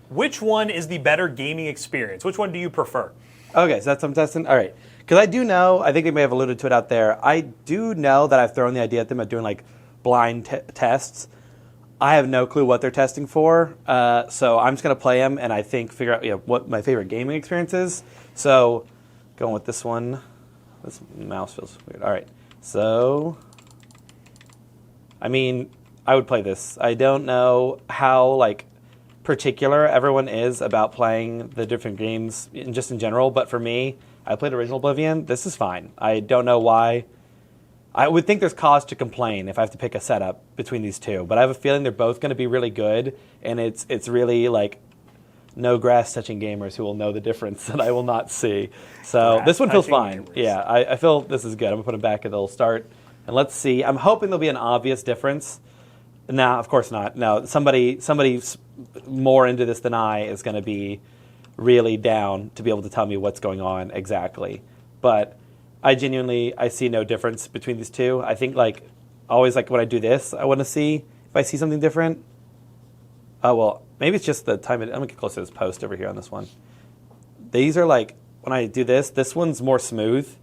Which one is the better gaming experience? Which one do you prefer? Okay, so that's what I'm testing. All right. Because I do know, I think they may have alluded to it out there, I do know that I've thrown the idea at them of doing like blind tests. I have no clue what they're testing for, so I'm just going to play them and I think figure out what my favorite gaming experience is. So going with this one. This mouse feels weird. All right. So, I mean, I would play this. I don't know how like particular everyone is about playing the different games just in general, but for me, I played Original Oblivion. This is fine. I don't know why. I would think there's cause to complain if I have to pick a setup between these two, but I have a feeling they're both going to be really good, and it's really like no grass touching gamers who will know the difference that I will not see. So this one feels fine. Gamers. Yeah, I feel this is good. I'm gonna put them back at the start, and let's see. I'm hoping there'll be an obvious difference. No, of course not. No, somebody more into this than I is going to be really down to be able to tell me what's going on exactly. But I see no difference between these two. I think like always like when I do this, I want to see if I see something different. Oh well, maybe it's just the time. I'm gonna get close to this post over here on this one. These are like when I do this one's more smooth.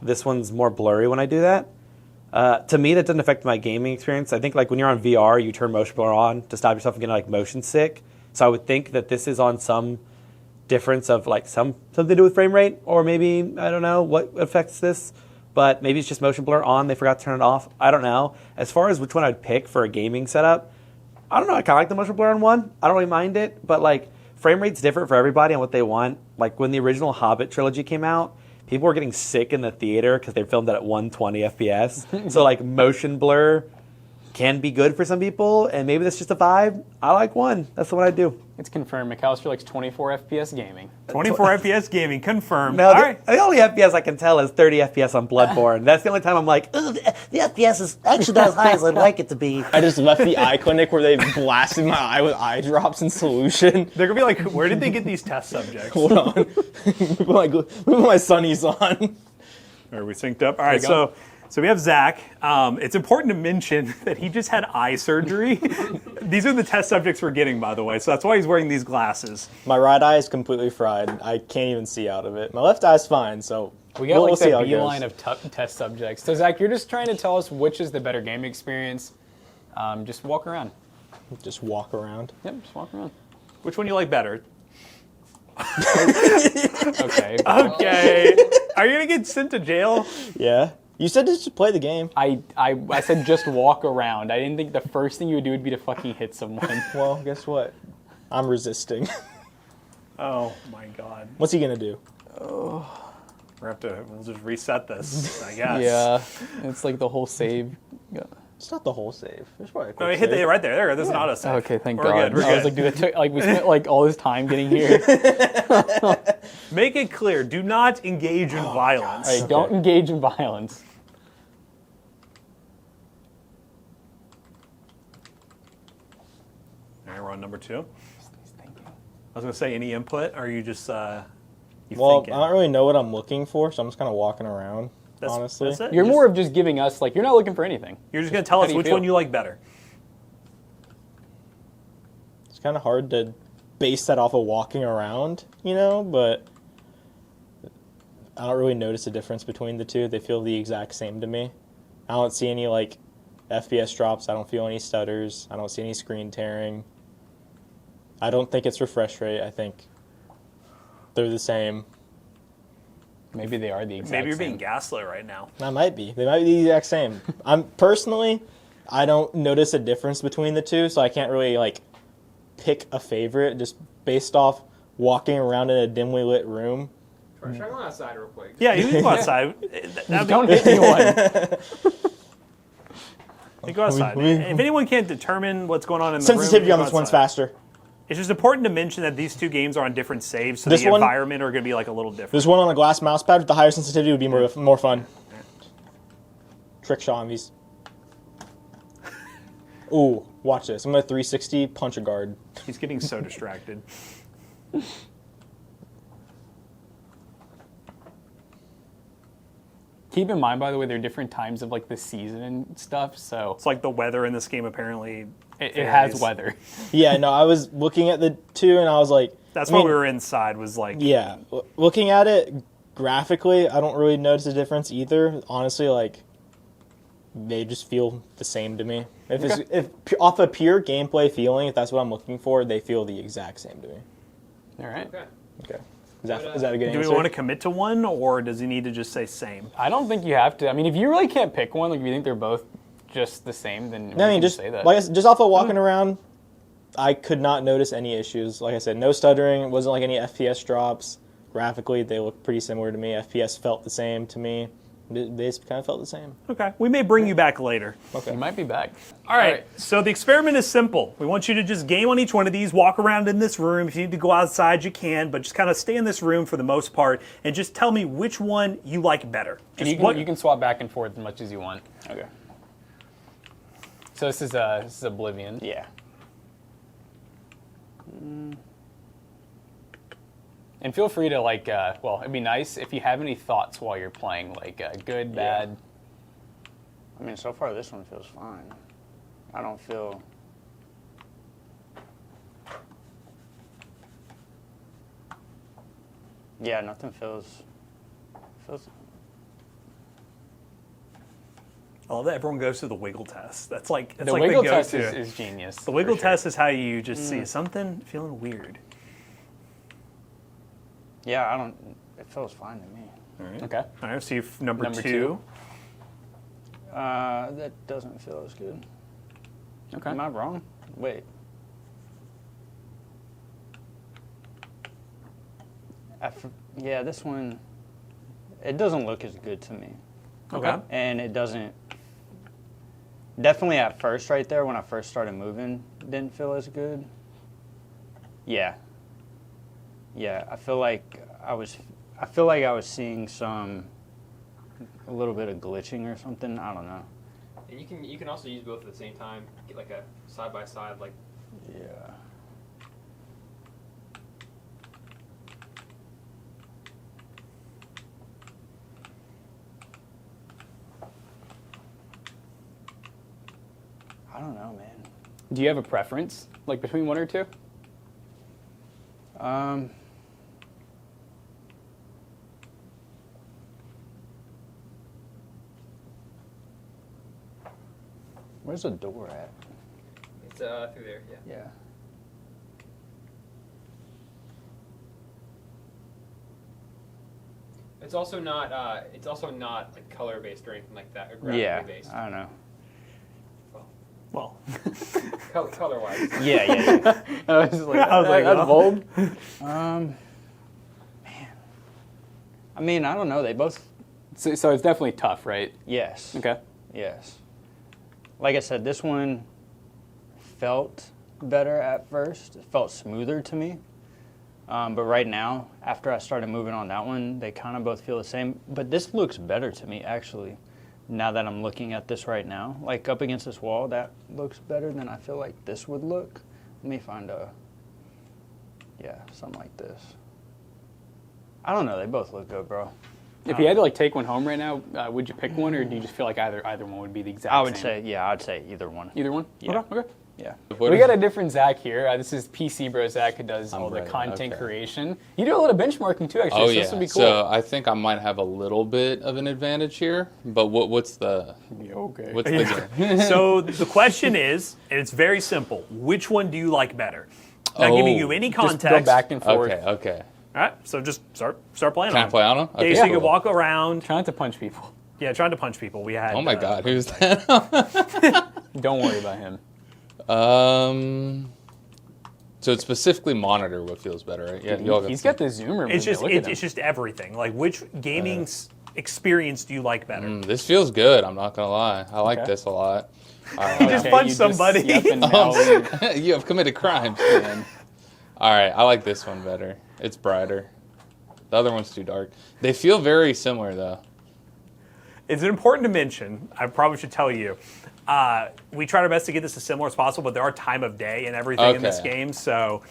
This one's more blurry when I do that. To me, that doesn't affect my gaming experience. I think like when you're on VR, you turn motion blur on to stop yourself from getting like motion sick. So I would think that this is on some difference of like something to do with frame rate, or maybe I don't know what affects this, but maybe it's just motion blur on. They forgot to turn it off. I don't know. As far as which one I'd pick for a gaming setup, I don't know. I kind of like the motion blur on one. I don't really mind it, but like frame rate's different for everybody and what they want. Like when the original Hobbit trilogy came out, people were getting sick in the theater because they filmed it at 120 FPS. So like motion blur can be good for some people, and maybe that's just a vibe. I like one. That's the one I do. It's confirmed. McAllister likes 24 FPS gaming. 24 FPS gaming, confirmed. No, the only FPS I can tell is 30 FPS on Bloodborne. That's the only time I'm like, the FPS is actually not as high as I'd like it to be. I just left the eye clinic where they blasted my eye with eye drops in solution. They're going to be like, where did they get these test subjects? Hold on. Put my sunnies on. Are we synced up? All right, so we have Zach. It's important to mention that he just had eye surgery. These are the test subjects we're getting, by the way, so that's why he's wearing these glasses. My right eye is completely fried. I can't even see out of it. My left eye's fine, so we got like that beeline of test subjects. So Zach, you're just trying to tell us which is the better gaming experience. Just walk around. Just walk around? Yep, just walk around. Which one do you like better? Okay. Okay. Are you going to get sent to jail? Yeah. You said to just play the game. I said just walk around. I didn't think the first thing you would do would be to fucking hit someone. Well, guess what? I'm resisting. Oh my god. What's he gonna do? Oh. We'll just reset this, I guess. Yeah. It's like the whole save. Yeah. It's not the whole save. There's probably a quick No, hit save. it right there. There's an auto save. Okay, thank We're God. Good. We're I was good. like, dude, it took, like we spent like all this time getting here. Make it clear. Do not engage in violence. All right, don't engage in violence. All right, we're on number 2. I was going to say, any input? Or are you just Well, thinking? I don't really know what I'm looking for, so I'm just kind of walking around, honestly. That's it? You're more of just giving us, like, you're not looking for anything. You're just going to tell How us do you which feel? one you like better. It's kind of hard to base that off of walking around, but I don't really notice a difference between the two. They feel the exact same to me. I don't see any, like, FPS drops. I don't feel any stutters. I don't see any screen tearing. I don't think it's refresh rate. I think they're the same. Maybe they are the exact same. Maybe you're being gaslit right now. I might be. They might be the exact same. I don't notice a difference between the two, so I can't really, like, pick a favorite just based off walking around in a dimly lit room. Should I go outside real quick? Yeah, you can go outside. Don't hit anyone. You go outside. If anyone can't determine what's going on in the Sensitivity room, on this one's faster. It's just important to mention that these two games are on different saves, so This the one- environment are going to be like a little different. This one on a glass mouse pad with the higher sensitivity would be more fun. Trick shot on these. Ooh, watch this. I'm going to 360 punch a guard. He's getting so distracted. Keep in mind, by the way, there are different times of like the season and stuff. So It's like the weather in this game apparently It has weather. Yeah, no, I was looking at the two and I was like, That's I why mean, we were inside. Was like, Yeah, looking at it graphically, I don't really notice a difference either. Honestly, like they just feel the same to me. If off a pure gameplay feeling, if that's what I'm looking for, they feel the exact same to me. All right. Okay. Okay, is that a good do answer? we want to commit to one, or does he need to just say same? I don't think you have to. I mean, if you really can't pick one, like if you think they're both just the same, then No, I you mean, can just say that. like just off of walking around, I could not notice any issues. Like I said, no stuttering. It wasn't like any FPS drops. Graphically, they look pretty similar to me. FPS felt the same to me. They kind of felt the same. Okay, we may bring you back later. You might be back. All right, so the experiment is simple. We want you to just game on each one of these, walk around in this room. If you need to go outside, you can, but just kind of stay in this room for the most part, and just tell me which one you like better. And Just you can swap back and forth as much as you want. Okay. So this is Oblivion. Yeah. And feel free to well, it'd be nice if you have any thoughts while you're playing, like good, bad. I mean, so far this one feels fine. I don't feel... Yeah, nothing feels... I love that everyone goes through the wiggle test. That's like The like wiggle the test go-to. is genius. The wiggle for sure. test is how you just see something feeling weird. Yeah, I don't... It feels fine to me. All right. Okay. All right. So number Number two. two. That doesn't feel as good. Okay. Am I wrong? Wait. Yeah, this one... It doesn't look as good to me. Okay. And it doesn't... Definitely at first right there, when I first started moving, didn't feel as good. Yeah. Yeah, I feel like I was seeing a little bit of glitching or something. I don't know. And you can also use both at the same time. Get like a side by side, like Yeah. I don't know, man. Do you have a preference, like between one or two? Where's the door at? it's through there. Yeah. Yeah. It's also not like color based or anything like that. Or graphically Yeah, based. I don't know. Well, Color wise. Yeah. I was just like, I was like, that's well. bold. Man. I mean, I don't know. They both... So it's definitely tough, right? Yes. Okay. Yes. Like I said, this one felt better at first. It felt smoother to me. But right now, after I started moving on that one, they kind of both feel the same. But this looks better to me, actually, now that I'm looking at this right now. Like, up against this wall, that looks better than I feel like this would look. Let me find something like this. I don't know. They both look good, bro. If you had to take one home right now, would you pick one, or do you just feel like either one would be the exact same? I would say, I'd say either one. Either one? Yeah. Okay. Yeah. We got a different Zach here. This is PC Bro Zach, who does all the right, content okay. creation. You do a little benchmarking too, actually. Oh so yeah, this would be cool. so I think I might have a little bit of an advantage here, but what's the okay. what's the so the question is, and it's very simple: which one do you like better? Not giving you any Just context. go back and forth. okay. All right, so just start playing. Can on I play on them? Yeah, so you can cool. walk around. Trying to punch people. Yeah, trying to punch people. We had. Oh my God, who's that? Don't worry about him. So it's specifically monitor what feels better, right? Yeah, y'all He's got the zoomer. It's just Look at it's him. just everything. Like, which gaming experience do you like better? This feels good. I'm not gonna lie. I like Okay. this a lot. Just punch somebody. Yep, and now You have committed crimes, man. All right, I like this one better. It's brighter. The other one's too dark. They feel very similar though. It's important to mention, I probably should tell you, we tried our best to get this as similar as possible, but there are time of day and everything in this Okay. game, so...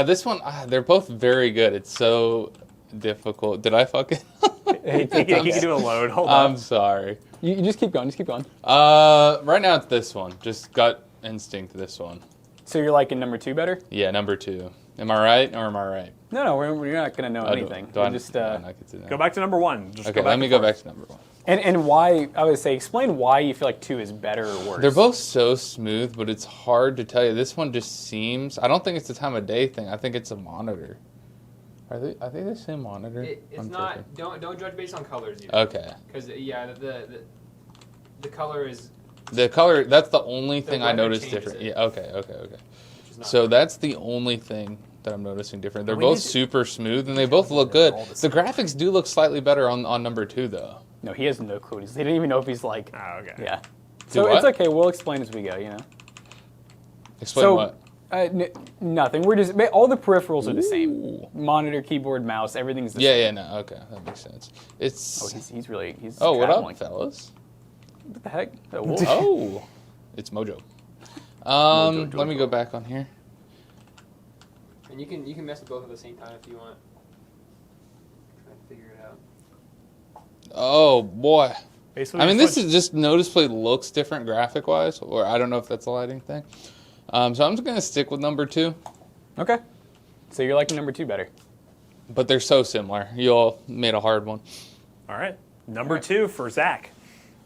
This one, they're both very good. It's so difficult. Did I fuck it? You can do a load, hold I'm on. sorry. you just keep going. Just keep going. Right now it's this one. Just gut instinct this one. So you're liking number 2 better? Yeah, number 2. Am I right or am I right? No, we're not going to know anything. Do I We're just, do I not get to know? Go back to number 1. Just Okay, go back let me and go forth. back to number 1. and why, I would say, explain why you feel like 2 is better or worse. They're both so smooth, but it's hard to tell you. This one just seems... I don't think it's the time of day thing. I think it's a monitor. Are they the same monitor? It's I'm not. tripping. Don't judge based on colors either. Okay. Because the color is The color, that's the only thing I weather noticed changes different. it. Yeah, okay. which is not So that's the only thing that I'm noticing different. They're We both need to- super smooth, and they both look good. all the The same. graphics do look slightly better on number 2, though. No, he has no clue. He didn't even know if he's like, Oh, okay. yeah. So what? it's okay. We'll explain as we go, you know. Explain So, what? Nothing. We're just, all the peripherals are the same. Ooh. Monitor, keyboard, mouse, everything's the Yeah, same. no, okay, that makes sense. It's... Oh, he's really, he's Oh, what traveling. up, fellas? What the heck? The wolf? Oh, it's Mojo. Mojo, Let me Jojo. go back on here. And you can mess with both at the same time if you want. Try to figure it out. Oh, boy. Basically, I mean, just this is just noticeably looks different graphic-wise, or I don't know if that's a lighting thing. So I'm just going to stick with number 2. Okay. So you're liking number 2 better. But they're so similar. You all made a hard one. All right. Number 2 for Zach.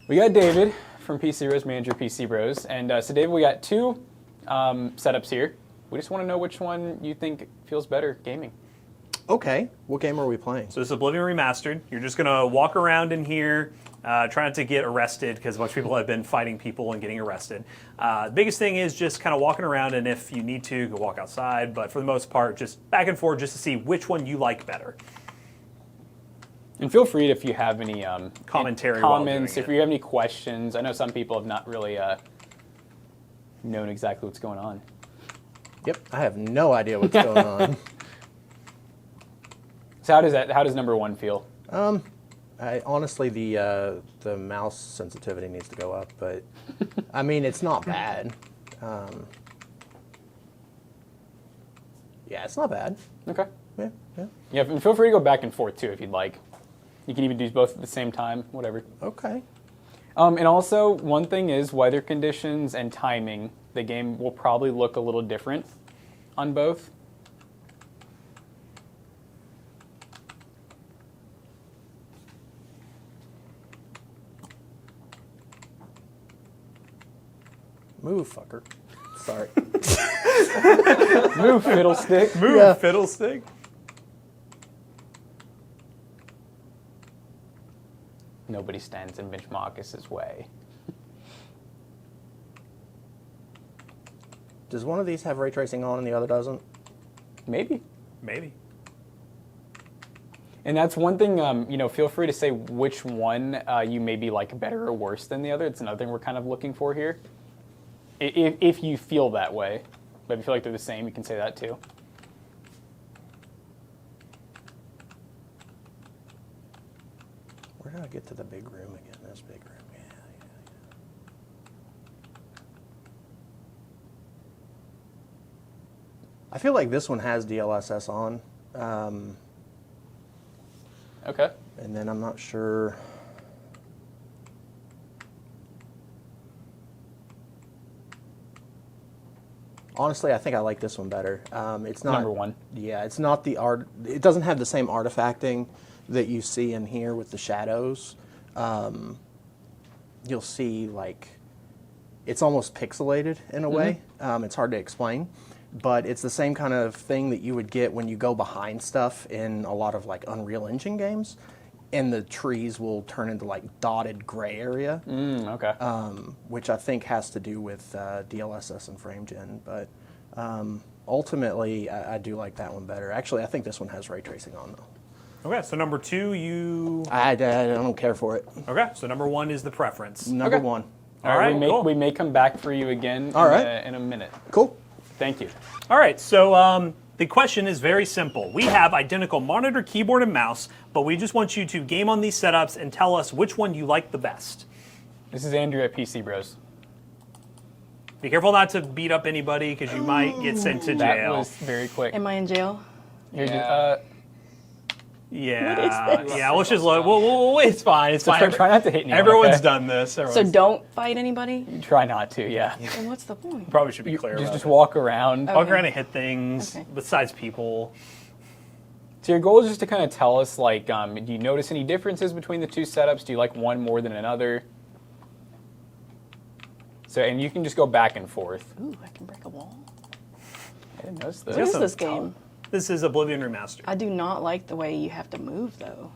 We got David from PC Bros, manager PC Bros. And so, David, we got 2 setups here. We just want to know which one you think feels better gaming. Okay, what game are we playing? So this is Oblivion Remastered. You're just going to walk around in here, try not to get arrested, because a bunch of people have been fighting people and getting arrested. The biggest thing is just kind of walking around, and if you need to, go walk outside. But for the most part, just back and forth just to see which one you like better. And feel free if you have any Commentary while comments, doing if it. you have any questions. I know some people have not really known exactly what's going on. Yep, I have no idea what's going on. So how does number 1 feel? Honestly, the mouse sensitivity needs to go up, but I mean, it's not bad. Yeah, it's not bad. Okay. Yeah. Yeah, and feel free to go back and forth too if you'd like. You can even do both at the same time, whatever. Okay. And also, one thing is weather conditions and timing. The game will probably look a little different on both. Move, fucker. Sorry. Move, fiddlestick. Move, Yeah. fiddlestick. Nobody stands in Mitch Marcus's way. Does one of these have ray tracing on and the other doesn't? Maybe. Maybe. And that's one thing, feel free to say which one you maybe like better or worse than the other. It's another thing we're kind of looking for here. If you feel that way. But if you feel like they're the same, you can say that too. Where did I get to the big room again? This big room. Yeah. I feel like this one has DLSS on. Okay. And then I'm not sure. Honestly, I think I like this one better. It's not Number 1. Yeah, it's not the art. It doesn't have the same artifacting that you see in here with the shadows. You'll see like it's almost pixelated in a way. It's hard to explain, but it's the same kind of thing that you would get when you go behind stuff in a lot of like Unreal Engine games, and the trees will turn into like dotted gray area, Okay. which I think has to do with DLSS and FrameGen. But ultimately, I do like that one better. Actually, I think this one has ray tracing on though. Okay, so number 2, you... I don't care for it. Okay, so number 1 is the preference. Number Okay. 1. All right, we cool. may come back for you again All right. in a minute. Cool. Thank you. All right, so the question is very simple. We have identical monitor, keyboard, and mouse, but we just want you to game on these setups and tell us which one you like the best. This is Andrew at PC Bros. Be careful not to beat up anybody, because you might get sent to That jail. was very quick. Am I in jail? Here, Yeah. Yeah, this? yeah. Let's just look. It's fine. It's fine. Try not to hit anyone. Everyone's okay? done this. So Everyone's don't fight anybody? Try not to, yeah. Then what's the point? probably should be clear. Just, about just it. walk around. Walk around and hit things Okay. besides people. So your goal is just to kind of tell us, like, do you notice any differences between the two setups? Do you like one more than another? So, and you can just go back and forth. Ooh, I can break a wall. I didn't notice What this. is some this tall- game? This is Oblivion Remastered. I do not like the way you have to move, though.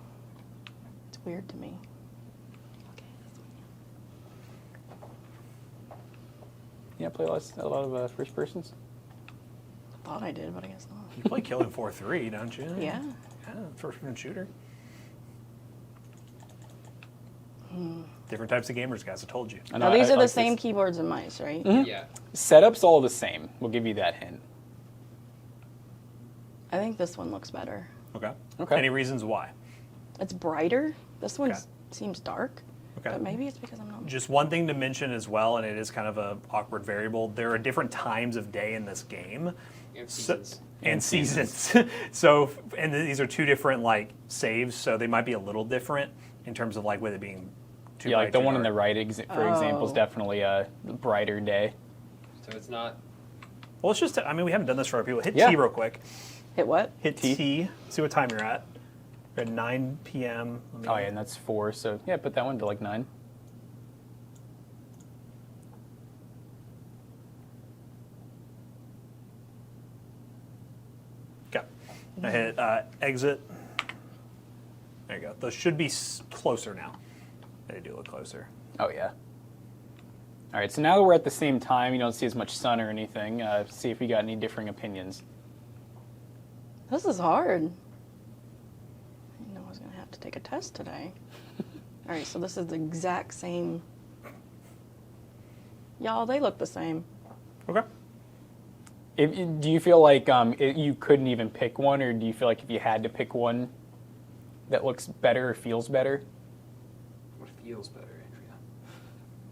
It's weird to me. Yeah, play a lot of first persons. I thought I did, but I guess not. You play Killing Floor 3, don't you? Yeah. Yeah, first-person shooter. Different types of gamers, guys. I told you. I know, Now, these I are the like same this. keyboards and mice, right? Yeah. Setup's all the same. We'll give you that hint. I think this one looks better. Okay. Okay. Any reasons why? It's brighter. This one Okay. seems dark. Okay. But maybe it's because I'm not. Just one thing to mention as well, and it is kind of a awkward variable. There are different times of day in this game. And So- seasons. and seasons. So, and these are two different like saves, so they might be a little different in terms of like with it being too Yeah, bright, like the too one on the dark. right, for example, is Oh. definitely a brighter day. So it's not. Well, it's just, I mean, we haven't done this for our people. Hit Yeah. T real quick. Hit what? Hit T. See what time you're at. We're at 9 p.m. Let me- Oh, yeah, and that's 4, so yeah, put that one to like 9. Okay. I hit exit. There you go. Those should be closer now. They do look closer. Oh, yeah. All right, so now that we're at the same time, you don't see as much sun or anything, see if we got any differing opinions. This is hard. I didn't know I was going to have to take a test today. All right, so this is the exact same. Y'all, they look the same. Okay. Do you feel like you couldn't even pick one, or do you feel like if you had to pick one that looks better or feels better? What feels better, Andrea?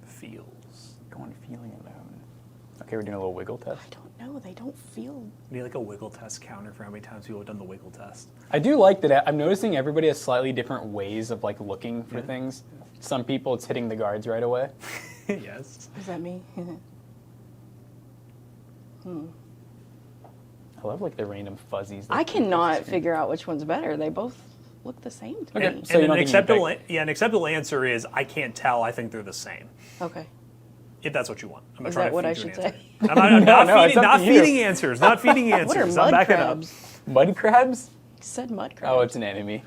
Feels. Go on feeling alone. Okay, we're doing a little wiggle test. I don't know. They don't feel. We need like a wiggle test counter for how many times people have done the wiggle test. I do like that. I'm noticing everybody has slightly different ways of like looking for things. Some people, it's hitting the guards right away. Yes. Is that me? I love like the random fuzzies. that I come across cannot the screen. figure out which one's better. They both look the same to Okay. me. So you And don't an think you can acceptable, an acceptable answer is I can't tell. I think they're the same. Okay. If that's what you want. I'm not Is trying that to what I feed you should an answer. say? I'm not, No, it's feeding, up not to you. feeding answers. Not feeding answers. What are I'm mud backing up. crabs? Mud crabs? You said mud crabs. Oh, it's an enemy.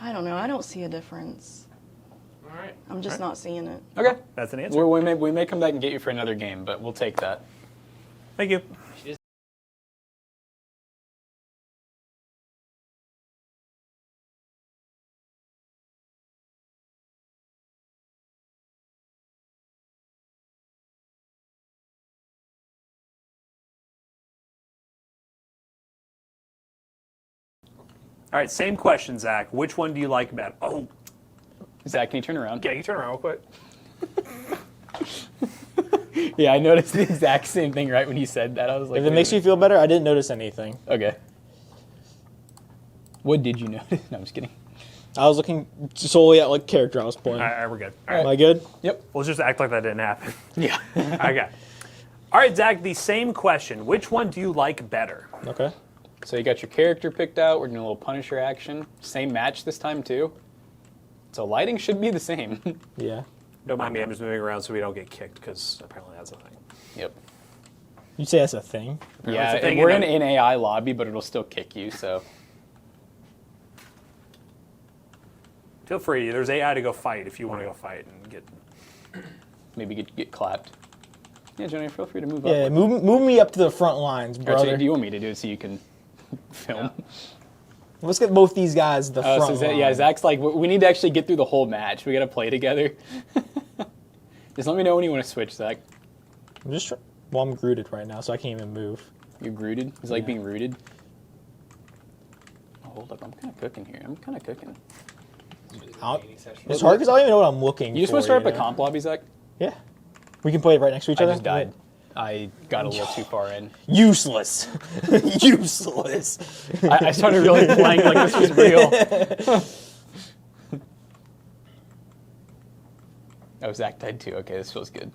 I don't know. I don't see a difference. All right. I'm just not seeing it. Okay. That's an answer. We may come back and get you for another game, but we'll take that. Thank you. All right, same question, Zach. Which one do you like better? Oh, Zach, can you turn around? yeah, you turn around real quick. Yeah, I noticed the exact same thing right when you said that. I was like, If it makes you feel better, I didn't notice anything. okay. What did you notice? No, I'm just kidding. I was looking solely at like character I was playing. All right, we're good. All right, Am I good? Yep. let's just act like that didn't happen. Yeah. Okay. All right, Zach, the same question. Which one do you like better? Okay. So you got your character picked out. We're doing a little Punisher action. Same match this time too. So lighting should be the same. Yeah. Don't mind me, I'm just moving around so we don't get kicked, because apparently that's a thing. Yep. You say that's a thing? Yeah, it's a thing and we're in in an AI lobby, but it'll still kick you. So Feel free. There's AI to go fight if you want to go fight and get. maybe get clapped. Yeah, Johnny, feel free to move Yeah, up. move me up to the front lines, Actually, brother. do you want me to do it so you can film? Let's get both these guys the front So line. yeah, Zach's like, we need to actually get through the whole match. We got to play together. Just let me know when you want to switch, Zach. I'm just well, I'm rooted right now, so I can't even move. You're rooted. It's like Yeah. being rooted. Oh, hold up, I'm kind of cooking here. I'm kind of cooking. It's hard because I don't even know what I'm looking for. You just want to start up you a know? comp lobby, Zach? Yeah. We can play right next to each I other? just died. I got a little too far in. Useless. Useless. I started really playing like this was real. Oh, Zach died too. Okay, this feels good.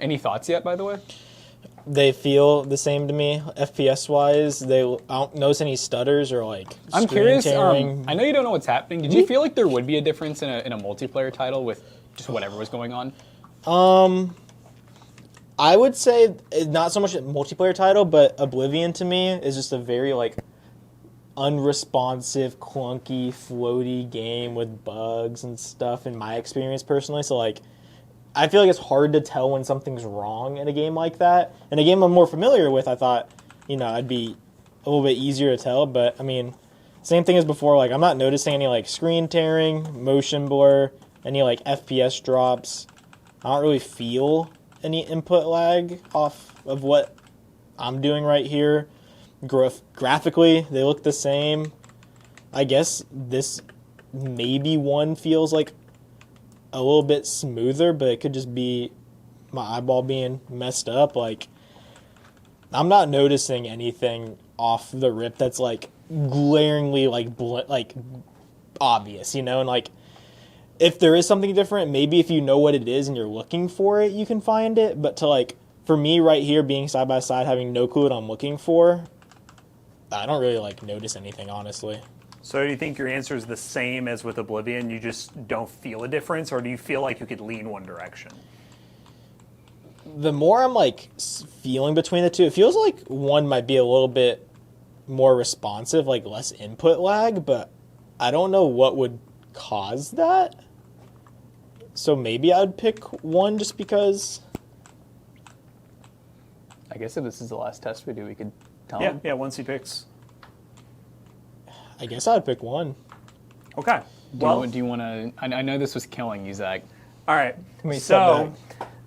Any thoughts yet, by the way? They feel the same to me, FPS wise. I don't notice any stutters or like. I'm screen curious. tearing. I know you don't know what's happening. Did you feel like there would be a difference in a multiplayer title with just whatever was going on? I would say not so much a multiplayer title, but Oblivion to me is just a very like unresponsive, clunky, floaty game with bugs and stuff. In my experience personally, so like. I feel like it's hard to tell when something's wrong in a game like that. In a game I'm more familiar with, I thought, I'd be a little bit easier to tell. But, I mean, same thing as before. Like, I'm not noticing any, like, screen tearing, motion blur, any, like, FPS drops. I don't really feel any input lag off of what I'm doing right here. Graphically, they look the same. I guess this maybe one feels like a little bit smoother, but it could just be my eyeball being messed up. Like, I'm not noticing anything off the rip that's like glaringly like obvious, and like if there is something different, maybe if you know what it is and you're looking for it, you can find it. But to like for me right here being side by side, having no clue what I'm looking for, I don't really like notice anything, honestly. So do you think your answer is the same as with Oblivion? You just don't feel a difference, or do you feel like you could lean one direction? The more I'm like feeling between the two, it feels like one might be a little bit more responsive, like less input lag, but I don't know what would cause that. So maybe I'd pick one just because. I guess if this is the last test we do, we could tell Yeah, him. yeah, once he picks. I guess I'd pick one. Okay. Do you want to? I know this was killing you, Zach. All right. me So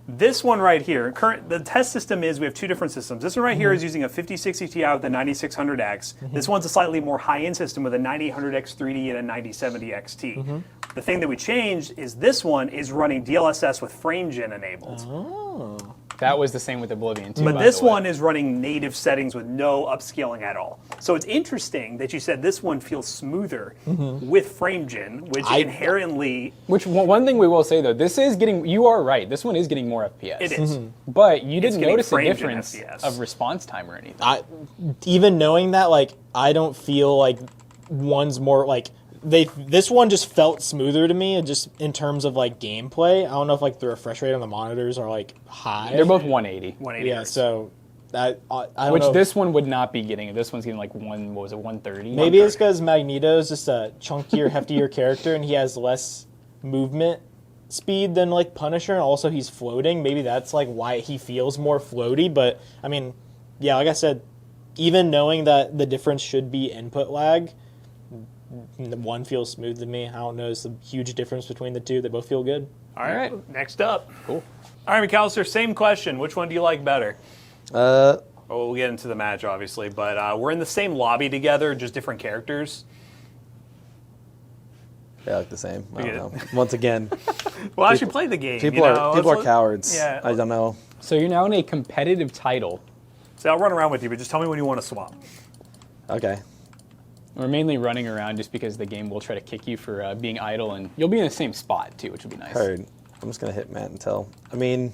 this one right here, the test system is we have two different systems. This one right here is using a 5060 Ti with a 9600X. This one's a slightly more high-end system with a 9800X 3D and a 9070 XT. The thing that we changed is this one is running DLSS with FrameGen enabled. Oh. That was the same with Oblivion too. But by this the way. one is running native settings with no upscaling at all. So it's interesting that you said this one feels smoother with FrameGen, which inherently... Which one thing we will say though, this is getting. You are right. This one is getting more FPS. It is. But you didn't getting notice a FrameGen difference FPS. of response time or anything. Even knowing that, like, I don't feel like one's more like this one just felt smoother to me, just in terms of like gameplay. I don't know if like the refresh rate on the monitors are like high. They're both 180. 180 Yeah, hertz. so I don't Which know. this one would not be getting. This one's getting like 130. Maybe it's because Magneto's just a chunkier, heftier character, and he has less movement speed than like Punisher, and also he's floating. Maybe that's like why he feels more floaty. But I mean, yeah, like I said, even knowing that the difference should be input lag, one feels smooth to me. I don't notice a huge difference between the two. They both feel good. All right, next up. Cool. All right, McAllister, same question. Which one do you like better? Uh, Oh, we'll get into the match, obviously, but we're in the same lobby together, just different characters. they look the same. I get don't know. Once again, Well, I should play the game. people you know? are Let's- cowards. Yeah. I don't know. So you're now in a competitive title. So I'll run around with you, but just tell me when you want to swap. Okay. We're mainly running around just because the game will try to kick you for being idle, and you'll be in the same spot too, which will be nice. Heard. I'm just gonna hit Matt until. I mean,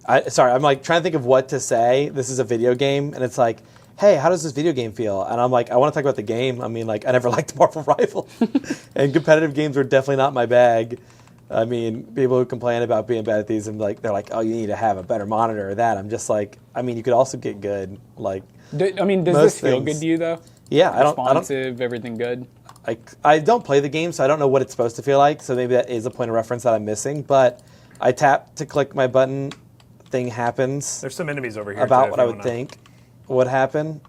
I'm like trying to think of what to say. This is a video game, and it's like, hey, how does this video game feel? And I'm like, I want to talk about the game. I mean, like, I never liked Marvel Rivals, and competitive games were definitely not my bag. I mean, people who complain about being bad at these, and like, they're like, oh, you need to have a better monitor or that. I'm just like, I mean, you could also get good. Like, Does Most this feel things. good to you though? yeah, I don't. Responsive, everything good. I don't play the game, so I don't know what it's supposed to feel like. So maybe that is a point of reference that I'm missing. But I tap to click my button, thing happens. There's some enemies over here. About too, what if I you would wanna- think would happen.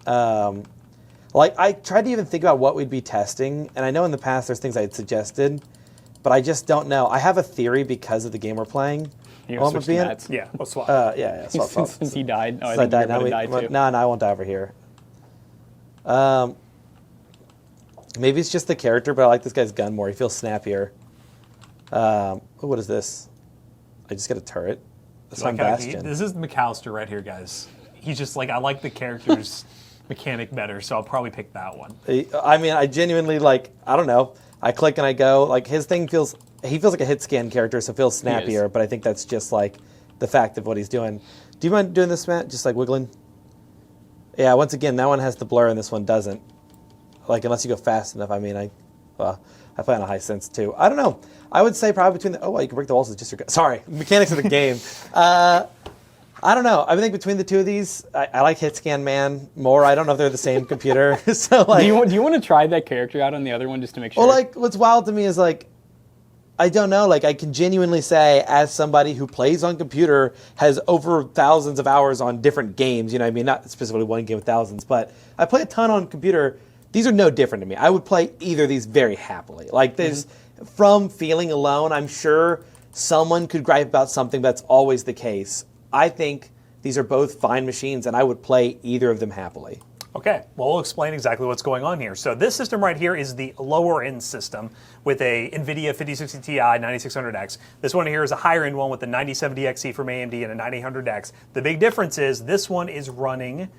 Like, I tried to even think about what we'd be testing, and I know in the past there's things I had suggested, but I just don't know. I have a theory because of the game we're playing. You're Well, gonna I'm switch to being- Matt's. Yeah, we'll swap. Yeah. So Since he died. Oh, I I think died. you're Now gonna die too. no, I won't die over here. Maybe it's just the character, but I like this guy's gun more. He feels snappier. What is this? I just get a turret. That's Like my how Bastion. this is McAllister right here, guys. He's just like, I like the character's mechanic better, so I'll probably pick that one. I mean, I genuinely like. I don't know. I click and I go. Like his thing feels. He feels like a hit scan character, so it feels snappier. But I think that's just like the fact of what he's doing. Do you mind doing this, Matt? Just like wiggling. Yeah. Once again, that one has the blur and this one doesn't. Like unless you go fast enough. I mean, I play on a high sense too. I don't know. I would say probably between the. Oh, well, you can break the walls with just your. Sorry, mechanics of the game. I don't know. I think between the two of these, I like Hitscan Man more. I don't know if they're the same computer. So like, Do you want to try that character out on the other one just to make sure? well, like what's wild to me is like, I don't know. Like I can genuinely say, as somebody who plays on computer, has over thousands of hours on different games. You know what I mean? Not specifically one game with thousands, but I play a ton on computer. These are no different to me. I would play either of these very happily. Like there's, from feeling alone, I'm sure someone could gripe about something, but that's always the case. I think these are both fine machines, and I would play either of them happily. Okay, well, we'll explain exactly what's going on here. So this system right here is the lower-end system with a NVIDIA 5060 Ti 9600X. This one here is a higher-end one with the 9070XE from AMD and a 9800X. The big difference is this one is running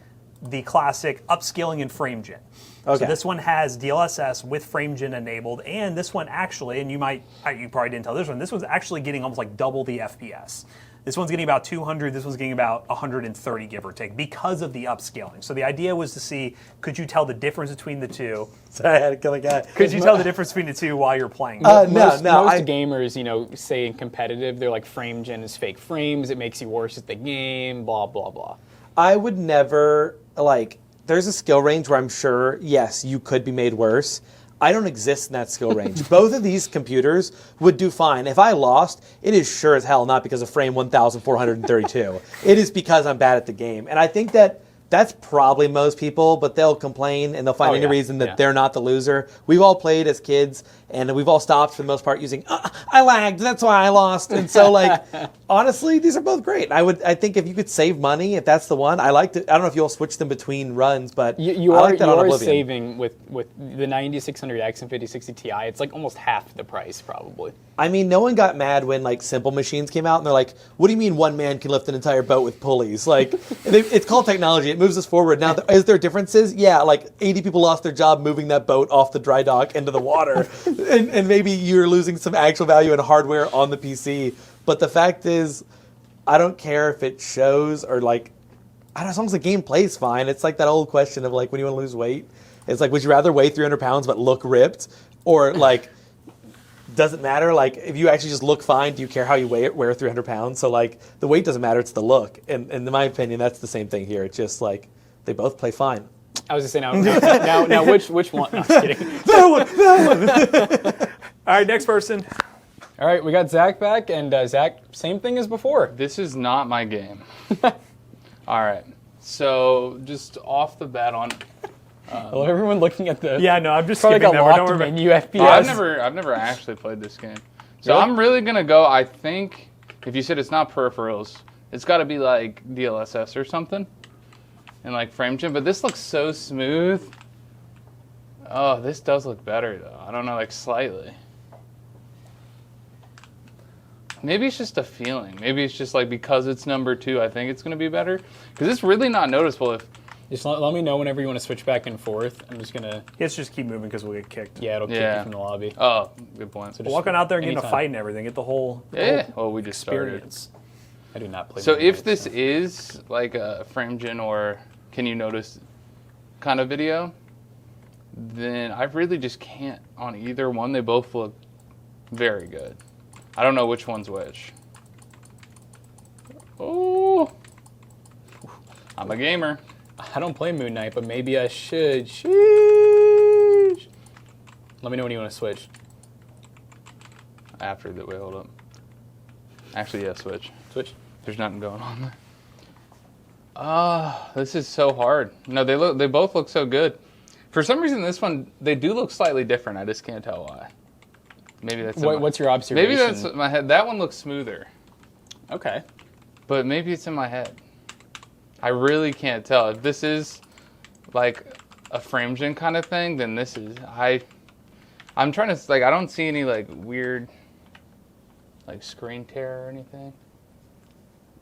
the classic upscaling and frame gen. Okay. So this one has DLSS with frame gen enabled, and this one actually, and you probably didn't tell this one's actually getting almost like double the FPS. This one's getting about 200, this one's getting about 130, give or take, because of the upscaling. So the idea was to see, could you tell the difference between the two? Sorry, I had to kill a guy. Could you tell the difference between the two while you're playing? Most gamers, say in competitive, they're like frame gen is fake frames, it makes you worse at the game, blah, blah, blah. I would never, like, there's a skill range where I'm sure, yes, you could be made worse. I don't exist in that skill range. Both of these computers would do fine. If I lost, it is sure as hell not because of frame 1432. It is because I'm bad at the game. And I think that that's probably most people, but they'll complain and they'll find any reason that they're not the loser. We've all played as kids, and we've all stopped for the most part using, I lagged, that's why I lost. And so, like, honestly, these are both great. I think if you could save money, if that's the one, I don't know if you'll switch them between runs, but you I like that on are Oblivion. saving with the 9600X and 5060 Ti. It's like almost half the price, probably. I mean, no one got mad when like simple machines came out, and they're like, "What do you mean one man can lift an entire boat with pulleys?" Like, it's called technology. It moves us forward. Now, is there differences? Yeah, like 80 people lost their job moving that boat off the dry dock into the water, and maybe you're losing some actual value in hardware on the PC. But the fact is, I don't care if it shows or like, I don't know, as long as the game plays fine. It's like that old question of like, when you want to lose weight, it's like, would you rather weigh 300 pounds but look ripped, or like, doesn't matter, like if you actually just look fine, do you care how you wear 300 pounds? So like the weight doesn't matter, it's the look. And in my opinion, that's the same thing here. It's just like they both play fine. I was just saying, now which one? No, I'm just kidding. That one. All right, next person. All right, we got Zach back, and Zach, same thing as before. This is not my game. All right, so just off the bat on. Well, everyone looking at the Yeah, no, I'm just probably skipping like a that. Don't locked worry about menu FPS. I've never actually played this game, so Really? I'm really gonna go. I think if you said it's not peripherals, it's got to be like DLSS or something, and like frame gen. But this looks so smooth. Oh, this does look better though. I don't know, like slightly. Maybe it's just a feeling. Maybe it's just like because it's number 2, I think it's gonna be better. Because it's really not noticeable if. Just let me know whenever you want to switch back and forth. I'm just gonna. Let's just keep moving because we'll get kicked. Yeah, it'll kick you from the lobby. Oh, good point. So But walking out there and getting a anytime. fight and everything, get the whole Well, we just started. experience. I do not play. So Moon if Knight, this is like a frame gen or can you notice kind of video, then I really just can't on either one. They both look very good. I don't know which one's which. Oh, I'm a gamer. I don't play Moon Knight, but maybe I should. Sheesh. Let me know when you want to switch. After that, wait, hold up. Actually, yeah, switch. Switch. There's nothing going on there. This is so hard. No, they both look so good. For some reason, this one, they do look slightly different. I just can't tell why. Maybe that's What's your observation? maybe that's my head. That one looks smoother, Okay. but maybe it's in my head. I really can't tell. If this is like a frame gen kind of thing, then this is I'm trying to like I don't see any like weird. Like screen tear or anything?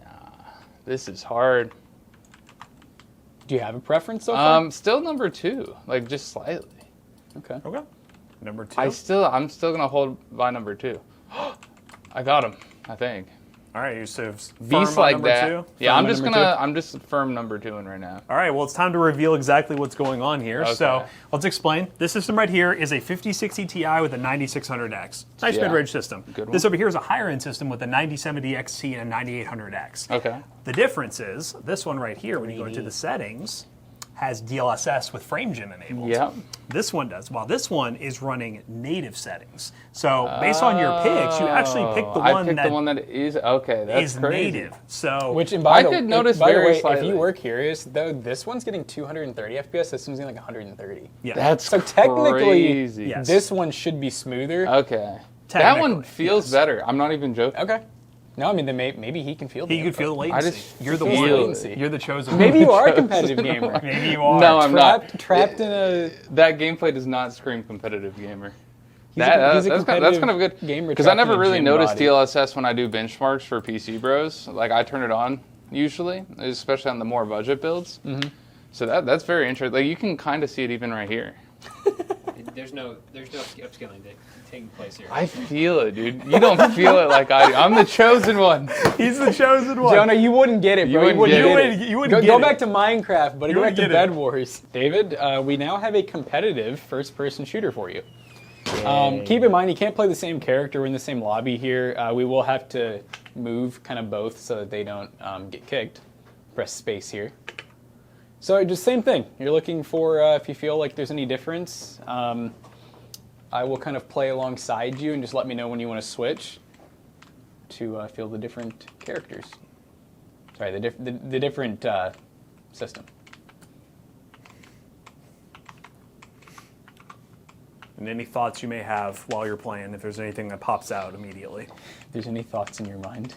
Nah, this is hard. Do you have a preference so far? Still number 2, like just slightly. Okay. Okay. Number 2. I'm still gonna hold by number 2. I got him, I think. All right, you so firm Beast on like number that. 2? Yeah, Firm I'm just firm number 2 right now. All right, well, it's time to reveal exactly what's going on here. Okay. So let's explain. This system right here is a 5060 Ti with a 9600X. Nice Yeah. mid-range system. Good one. This over here is a higher-end system with a 9070 XT and a 9800X. Okay. The difference is this one right here, when you go into the settings, has DLSS with FrameGen enabled. Yep. This one does. While this one is running native settings. So based on your picks, you actually picked the I one picked that the one that is okay. That's is crazy. native. So Which, and I could notice by the very way, if slightly. you were curious, though, this one's getting 230 FPS. This one's getting like 130. yeah, That's So technically, crazy. Yes. this one should be smoother. Okay. That one Technically, feels yes. better. I'm not even joking. Okay. No, I mean, then maybe he can feel the he could feel the input. latency. just You're the feel one. latency. You're the chosen Maybe one. you are a competitive gamer. Maybe you are. No, I'm not. Trapped in a... That gameplay does not scream competitive gamer. He's a That's kind competitive of good. gamer Because I trapped never in a really gym noticed body. DLSS when I do benchmarks for PC Bros. Like I turn it on usually, especially on the more budget builds. Mm-hmm. So that's very interesting. Like you can kind of see it even right here. There's no upscaling taking place here. I feel it, dude. You don't feel it like I do. I'm the chosen one. He's the chosen one. Jonah, you wouldn't get it, bro. You wouldn't get it. You wouldn't Go get back it. to Minecraft, buddy. You Go back wouldn't to get Bed it. Wars. David, we now have a competitive first-person shooter for you. Keep in mind, you can't play the same character. We're in the same lobby here. We will have to move kind of both so that they don't get kicked. Press space here. So just same thing. You're looking for if you feel like there's any difference. I will kind of play alongside you and just let me know when you want to switch to feel the different characters. Sorry, the different system. And any thoughts you may have while you're playing, if there's anything that pops out immediately. If there's any thoughts in your mind.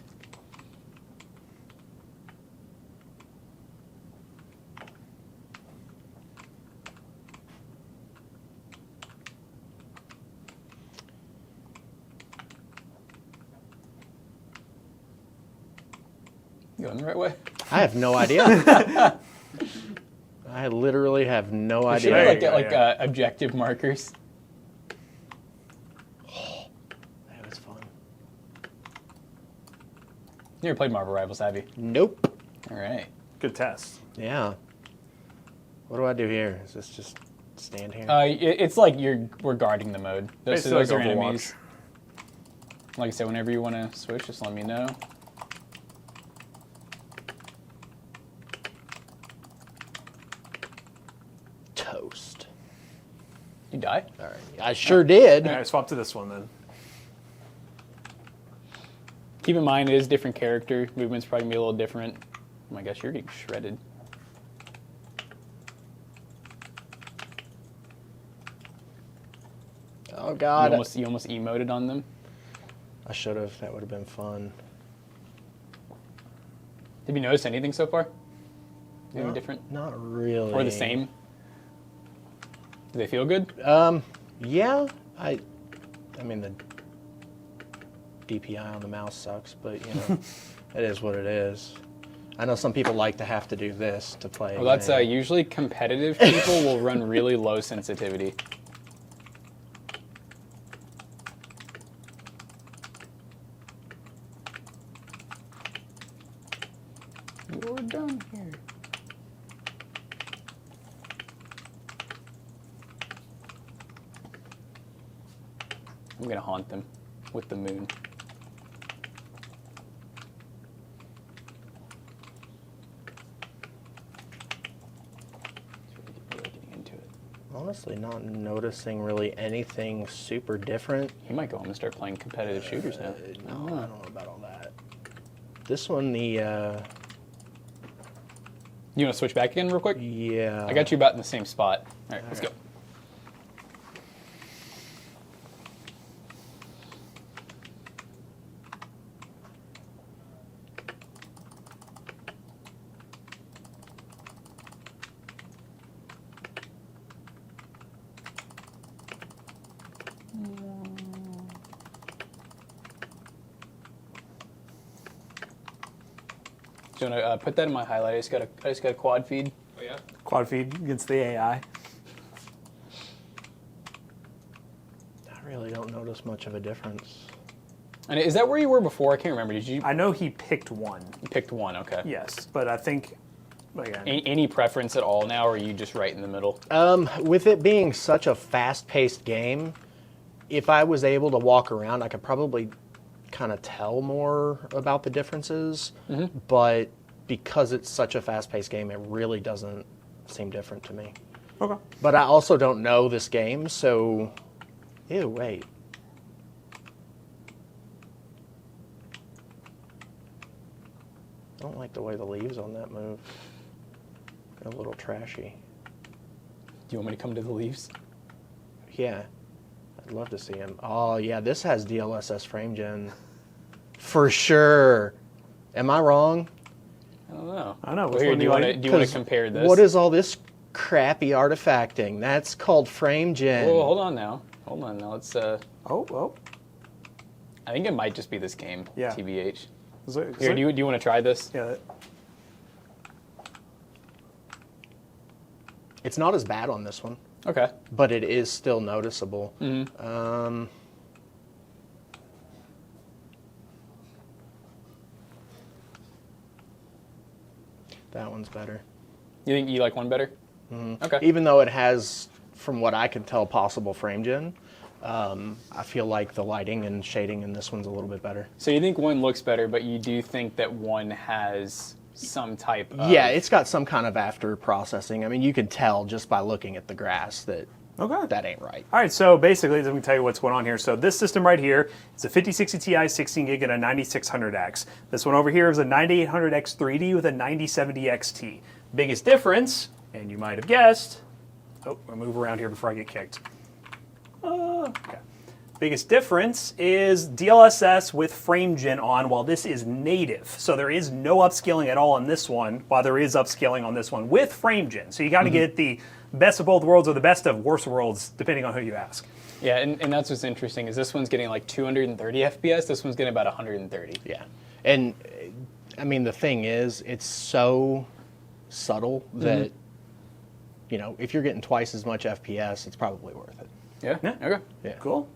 Going the right way? I have no idea. I literally have no Should idea. we There like you get go, like yeah. objective markers? That was fun. You never played Marvel Rivals, have you? Nope. All right. Good test. Yeah. What do I do here? Is this just stand here? It's like we're guarding the mode. Those Basically are like Overwatch. enemies. Like I said, whenever you want to switch, just let me know. Toast. You die? All right. I sure did. All right, swap to this one then. Keep in mind, it is different character. Movement's probably gonna be a little different. Oh my gosh, you're getting shredded. Oh You God. almost emoted on them. I should have. That would have been fun. Have you noticed anything so far? Anything Not- different? Not really. Or the same? Do they feel good? Yeah. I mean the DPI on the mouse sucks, but you know, it is what it is. I know some people like to have to do this to play. a Well, that's game. usually competitive people will run really low sensitivity. You're done here. I'm gonna haunt them with the moon. Really getting into it. Honestly not noticing really anything super different. You might go home and start playing competitive shooters now. No, I don't know about all that. This one, the You want to switch back again real quick? yeah. I got you about in the same spot. All right, let's go. you want to put that in my highlight? I just got a quad feed. Oh yeah. Quad feed against the AI. I really don't notice much of a difference. And is that where you were before? I can't remember. Did you? I know he picked one. You picked one. Okay. Yes, but I think again, Any preference at all now, or are you just right in the middle? With it being such a fast-paced game, if I was able to walk around, I could probably kind of tell more about the differences. But because it's such a fast-paced game, it really doesn't seem different to me. okay. But I also don't know this game, so... Ew, wait. I don't like the way the leaves on that move. They're a little trashy. Do you want me to come to the leaves? Yeah, I'd love to see him. Oh, yeah, this has DLSS frame gen. For sure. Am I wrong? I don't know. I don't know. Well, Which here, one do you want to 'Cause compare this? What is all this crappy artifacting? That's called frame gen. Well, hold on now. Let's. Oh. I think it might just be this game. Yeah. TBH. Is it- Here, do you want to try this? Yeah. It's not as bad on this one, Okay. but it is still noticeable. That one's better. You think you like one better? Okay. Even though it has, from what I can tell, possible frame gen, I feel like the lighting and shading in this one's a little bit better. So you think one looks better, but you do think that one has some type of... Yeah, it's got some kind of after processing. I mean, you can tell just by looking at the grass that Okay. that ain't right. All right, so basically, let me tell you what's going on here. So this system right here, it's a 5060 Ti 16 gig and a 9600X. This one over here is a 9800X 3D with a 9070 XT. Biggest difference, and you might have guessed, I'll move around here before I get kicked. Okay. Biggest difference is DLSS with frame gen on, while this is native. So there is no upscaling at all on this one, while there is upscaling on this one with frame gen. So you got to get the best of both worlds or the best of worst worlds, depending on who you ask. Yeah, and that's what's interesting is this one's getting like 230 FPS. This one's getting about 130. Yeah. And, I mean, the thing is, it's so subtle that, you know, if you're getting twice as much FPS, it's probably worth it. Yeah? Okay. Yeah. Cool.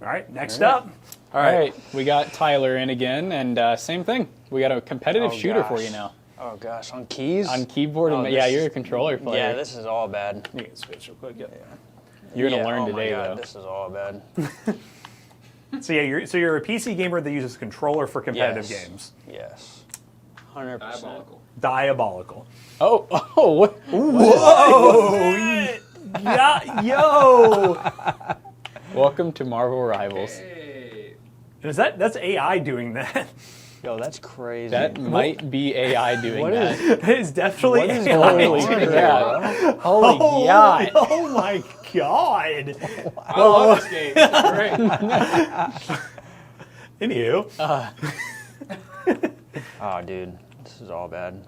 All right, next up. All right. We got Tyler in again, and same thing. We got a competitive shooter for you now. Oh gosh, on keys? On keyboard, Oh, and yeah, this- you're a controller player. Yeah, this is all bad. You can switch real quick. You're gonna Yeah, learn oh today, my God, though. This is all bad. So yeah, you're a PC gamer that uses controller for competitive Yes. games. Yes. 100%. Diabolical. Diabolical. Oh, what? Whoa! Yeah, yo! Welcome to Marvel Rivals. Hey. That's AI doing that? Yo, that's crazy. That might be AI doing What that. is- That is definitely What is AI. going on yeah. here, Holy God. Oh my god! I love this game. It's great. Anywho, Oh, dude, this is all bad.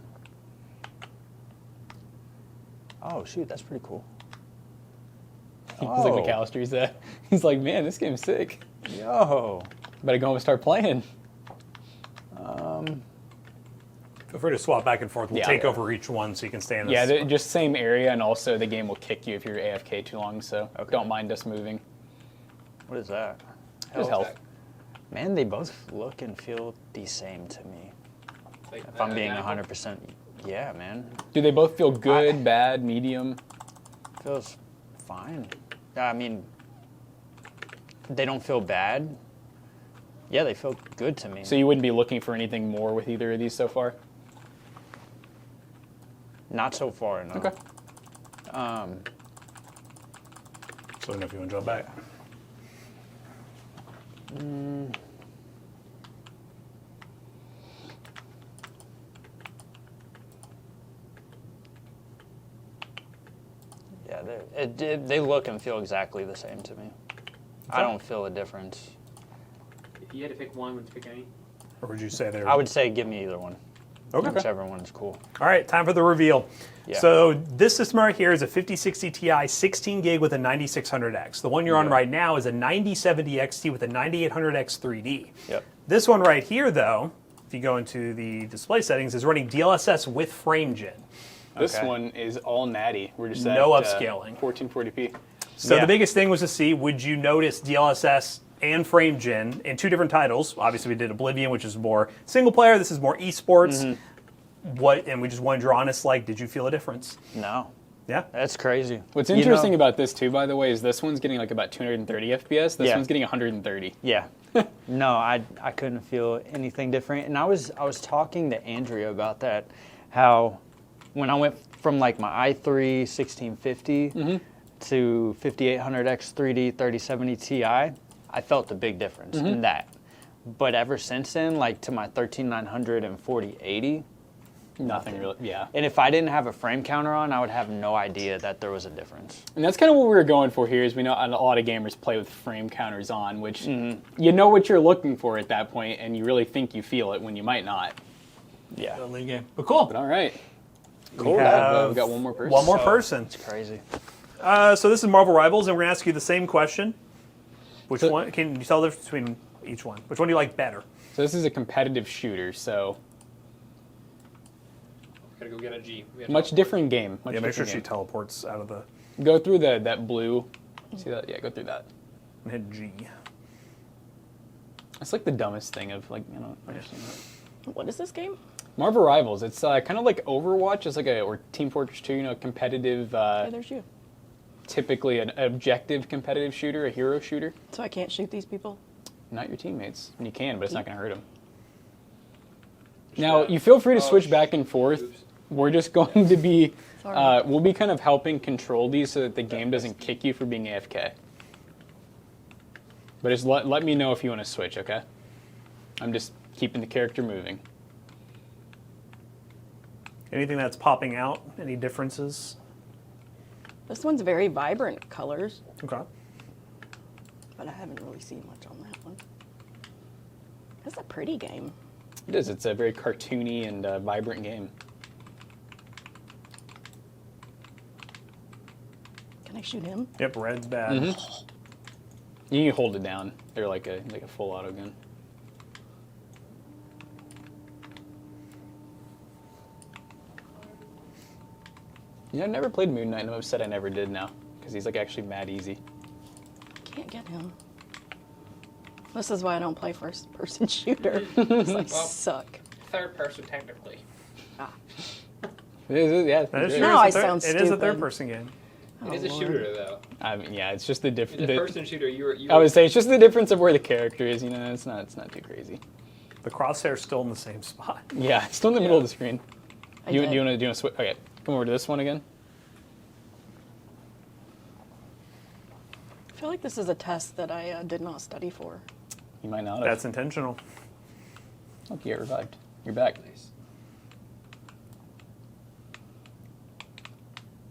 Oh, shoot, that's pretty cool. He's like McAllister. He's like, man, this game's sick. Yo. Better go home and start playing. feel free to swap back and forth. We'll Yeah. take over each one so you can stay in this. Yeah, just same area, and also the game will kick you if you're AFK too long, so don't mind us moving. What is that? Just health. Man, they both look and feel the same to me. Like, If I'm being identical. 100%, yeah, man. Do they both feel good, bad, medium? Feels fine. I mean, they don't feel bad. Yeah, they feel good to me. So you wouldn't be looking for anything more with either of these so far? Not so far, no. Okay. So I don't know if you want to jump back. Yeah, they look and feel exactly the same to me. I don't feel a difference. If you had to pick one, would you pick any? Or would you say they're... I would say give me either one. Okay. Whichever one is cool. All right, time for the reveal. Yeah. So this system right here is a 5060 Ti 16 gig with a 9600X. The one you're on right now is a 9070 XT with a 9800X 3D. Yep. This one right here, though, if you go into the display settings, is running DLSS with FrameGen. This Okay. one is all natty. We're just at No upscaling. 1440p. So Yeah. the biggest thing was to see, would you notice DLSS and FrameGen in two different titles? Obviously, we did Oblivion, which is more single player. This is more esports. And we just wanted your honest, like, did you feel a difference? No, Yeah. that's crazy. What's You know- interesting about this too, by the way, is this one's getting like about 230 FPS. This Yeah. one's getting 130. Yeah. No, I couldn't feel anything different. And I was talking to Andrea about that, how when I went from like my i3 1650 to 5800X 3D 3070 Ti, I felt the big difference in that. But ever since then, like to my 13900 and 4080, Nothing really. Yeah. and if I didn't have a frame counter on, I would have no idea that there was a difference. And that's kind of what we were going for here. Is we know a lot of gamers play with frame counters on, which you know what you're looking for at that point, and you really think you feel it when you might not. Yeah. Late game. But cool. But all right. Cool. We got one more person. One more person. It's crazy. So this is Marvel Rivals, and we're going to ask you the same question. Which So- one? Can you tell the difference between each one? Which one do you like better? So this is a competitive shooter. So Gotta go get a G. We have much to- different game. Much Yeah, make sure different she game. teleports out of the Go through that blue. See that? Yeah, go through that. and hit G. It's like the dumbest thing of like I don't understand that. What is this game? Marvel Rivals. It's kind of like Overwatch. It's like or Team Fortress 2. You know, competitive. Hey, there's you. Typically an objective competitive shooter, a hero shooter. So I can't shoot these people? Not your teammates. And you can, but it's not going to hurt them. Now, you feel free to switch back and forth. Oops. We're just going to be, Sorry. we'll be kind of helping control these so that the game doesn't kick you for being AFK. But just let me know if you want to switch, okay? I'm just keeping the character moving. Anything that's popping out? Any differences? This one's very vibrant colors, Okay. but I haven't really seen much on that one. That's a pretty game. It is. It's a very cartoony and vibrant game. Can I shoot him? Yep, red's bad. You can hold it down. They're like a full auto gun. Yeah, I've never played Moon Knight, and I'm upset I never did now, because he's like actually mad easy. Can't get him. This is why I don't play first-person shooter. Because I suck. Third person, technically. It is, yeah. That is it true. Now It's a I third- sound It is a stupid. third-person game. It is a Lord. shooter, though. I mean, yeah, it's just the It's a difference. person shooter. You I would say it's just the difference of where the character is. You know, it's not too crazy. The crosshair's still in the same spot. Yeah, it's still in the middle of the screen. I You did. want to switch? Okay, come over to this one again. I feel like this is a test that I did not study for. You might not have. That's intentional. Look, you get revived. You're back. Nice.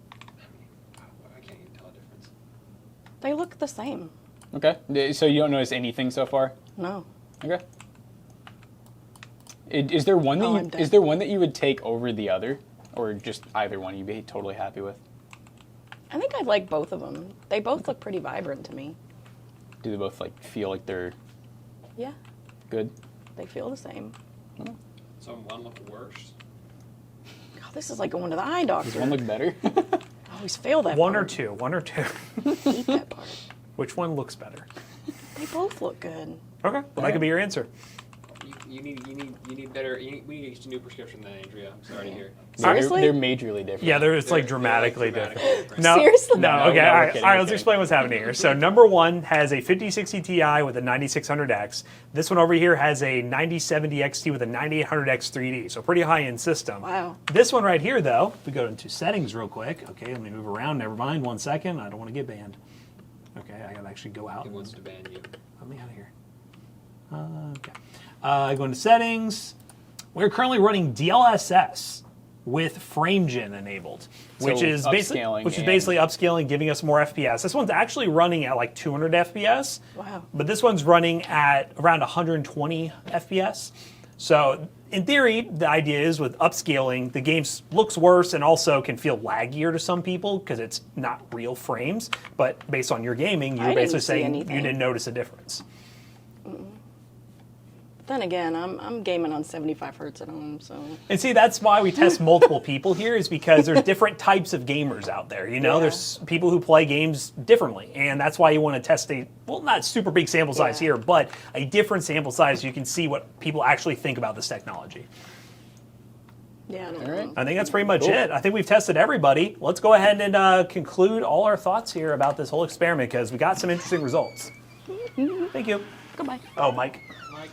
I can't even tell a difference. They look the same. Okay, so you don't notice anything so far? No. Okay. Is there one that Oh, I'm you dead. is there one that you would take over the other, or just either one you'd be totally happy with? I think I'd like both of them. They both look pretty vibrant to me. Do they both like feel like they're Yeah, good? they feel the same. So one look worse. God, this is like going to the eye doctor. Does one look better? I always fail that One or part. two. One or two. I hate that part. Which one looks better? They both look good. Okay, well, that could be your answer. You need better. We need a new prescription than Andrea. I'm sorry to hear. Seriously? They're majorly different. Yeah, it's like They're dramatically dramatically different. No, Seriously? No, No, okay, no, all we're right, kidding, all right, we're let's kidding. explain what's happening here. So number one has a 5060 Ti with a 9600X. This one over here has a 9070 XT with a 9800X 3D, so pretty high-end system. Wow. This one right here, though, if we go into settings real quick. Okay, let me move around. Never mind, 1 second. I don't want to get banned. Okay, I gotta actually go out. He wants to ban you. Let me out of here. Okay. Go into settings. We're currently running DLSS with FrameGen enabled, which So is basically upscaling upscaling, giving us more FPS. This one's actually running at like 200 FPS, Wow. but this one's running at around 120 FPS. So in theory, the idea is with upscaling, the game looks worse and also can feel laggier to some people because it's not real frames. But based on your gaming, I you're didn't basically see saying anything. you didn't notice a difference. Then again, I'm gaming on 75 hertz at home, so. And see, that's why we test multiple people here, is because there's different types of gamers out there. You know, Yeah. there's people who play games differently, and that's why you want to test not super big sample size Yeah. here, but a different sample size so you can see what people actually think about this technology. Yeah, I don't All right. know. I think that's pretty much it. I think we've tested everybody. Let's go ahead and conclude all our thoughts here about this whole experiment because we got some interesting results. Thank you. Goodbye. Oh, Mike. Mike.